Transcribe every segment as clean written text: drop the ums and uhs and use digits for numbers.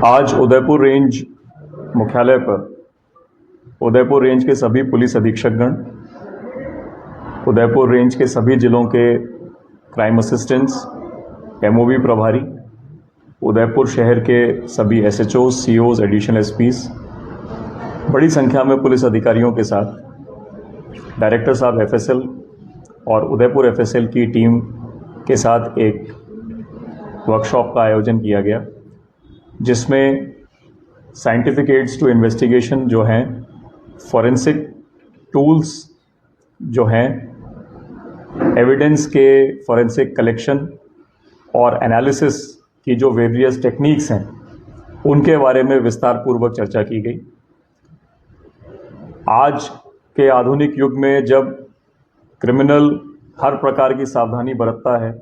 आज उदयपुर रेंज मुख्यालय पर उदयपुर रेंज के सभी पुलिस अधीक्षकगण, उदयपुर रेंज के सभी जिलों के क्राइम असिस्टेंट्स, एमओबी प्रभारी, उदयपुर शहर के सभी एसएचओ, सीओज, एडिशनल एसपीज, बड़ी संख्या में पुलिस अधिकारियों के साथ डायरेक्टर साहब एफएसएल और उदयपुर एफएसएल की टीम के साथ एक वर्कशॉप का आयोजन किया गया, जिसमें साइंटिफिक एड्स टू इन्वेस्टिगेशन जो हैं, फॉरेंसिक टूल्स जो हैं, एविडेंस के फॉरेंसिक कलेक्शन और एनालिसिस की जो वेरियस टेक्निक्स हैं, उनके बारे में विस्तार पूर्वक चर्चा की गई। आज के आधुनिक युग में जब क्रिमिनल हर प्रकार की सावधानी बरतता है,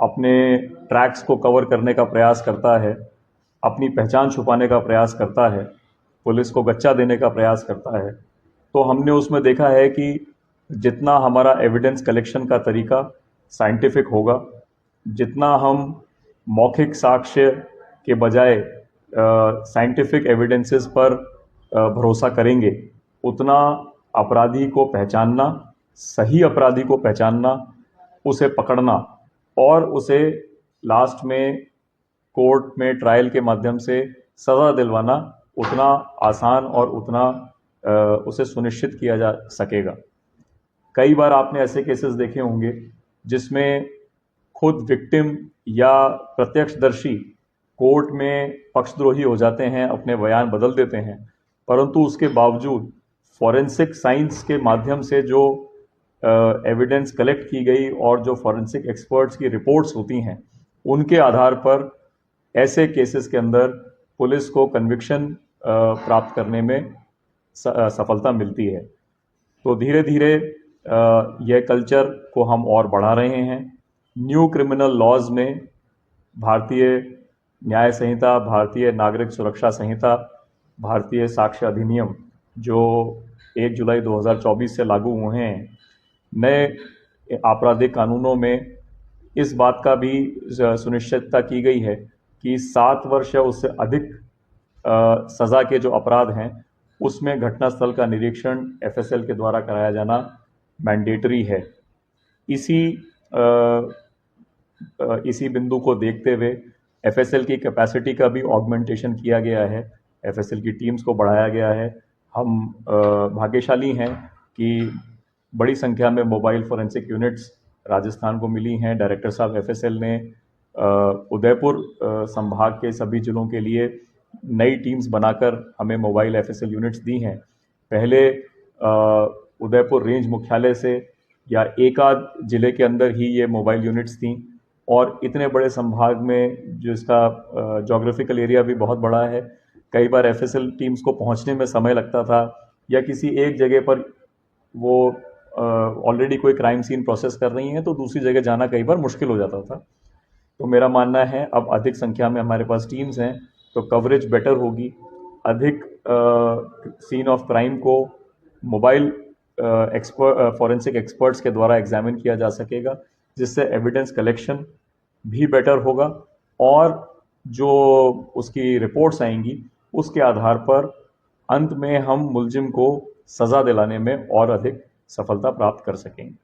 अपने ट्रैक्स को कवर करने का प्रयास करता है, अपनी पहचान छुपाने का प्रयास करता है, पुलिस को गच्चा देने का प्रयास करता है, तो हमने उसमें देखा है कि जितना हमारा एविडेंस कलेक्शन का तरीका साइंटिफिक होगा, जितना हम मौखिक साक्ष्य के बजाय साइंटिफिक एविडेंसेस पर भरोसा करेंगे, उतना अपराधी को पहचानना, सही अपराधी को पहचानना, उसे पकड़ना और उसे लास्ट में कोर्ट में ट्रायल के माध्यम से सज़ा दिलवाना उतना आसान और उतना उसे सुनिश्चित किया जा सकेगा। कई बार आपने ऐसे केसेस देखे होंगे जिसमें खुद विक्टिम या प्रत्यक्षदर्शी कोर्ट में पक्षद्रोही हो जाते हैं, अपने बयान बदल देते हैं, परंतु उसके बावजूद फॉरेंसिक साइंस के माध्यम से जो एविडेंस कलेक्ट की गई और जो फॉरेंसिक एक्सपर्ट्स की रिपोर्ट्स होती हैं, उनके आधार पर ऐसे केसेस के अंदर पुलिस को कन्विक्शन प्राप्त करने में सफलता मिलती है। तो धीरे धीरे यह कल्चर को हम और बढ़ा रहे हैं। न्यू क्रिमिनल लॉज में भारतीय न्याय संहिता, भारतीय नागरिक सुरक्षा संहिता, भारतीय साक्ष्य अधिनियम जो 1 जुलाई 2024 से लागू हुए हैं, नए आपराधिक कानूनों में इस बात का भी सुनिश्चितता की गई है कि 7 वर्ष या उससे अधिक सज़ा के जो अपराध हैं, उसमें घटनास्थल का निरीक्षण एफएसएल के द्वारा कराया जाना मैंडेटरी है। इसी बिंदु को देखते हुए एफएसएल की कैपेसिटी का भी ऑगमेंटेशन किया गया है, एफएसएल की टीम्स को बढ़ाया गया है। हम भाग्यशाली हैं कि बड़ी संख्या में मोबाइल फॉरेंसिक यूनिट्स राजस्थान को मिली हैं। डायरेक्टर साहब एफएसएल ने उदयपुर संभाग के सभी जिलों के लिए नई टीम्स बनाकर हमें मोबाइल एफएसएल यूनिट्स दी हैं। पहले उदयपुर रेंज मुख्यालय से या एक आध जिले के अंदर ही ये मोबाइल यूनिट्स थीं, और इतने बड़े संभाग में जिसका जोग्राफिकल एरिया भी बहुत बड़ा है, कई बार एफएसएल टीम्स को पहुंचने में समय लगता था, या किसी एक जगह पर वो ऑलरेडी कोई क्राइम सीन प्रोसेस कर रही हैं तो दूसरी जगह जाना कई बार मुश्किल हो जाता था। तो मेरा मानना है अब अधिक संख्या में हमारे पास टीम्स हैं तो कवरेज बेटर होगी, अधिक सीन ऑफ क्राइम को मोबाइल फॉरेंसिक एक्सपर्ट्स के द्वारा एग्जामिन किया जा सकेगा, जिससे एविडेंस कलेक्शन भी बेटर होगा और जो उसकी रिपोर्ट्स आएंगी उसके आधार पर अंत में हम मुलजिम को सज़ा दिलाने में और अधिक सफलता प्राप्त कर सकेंगे।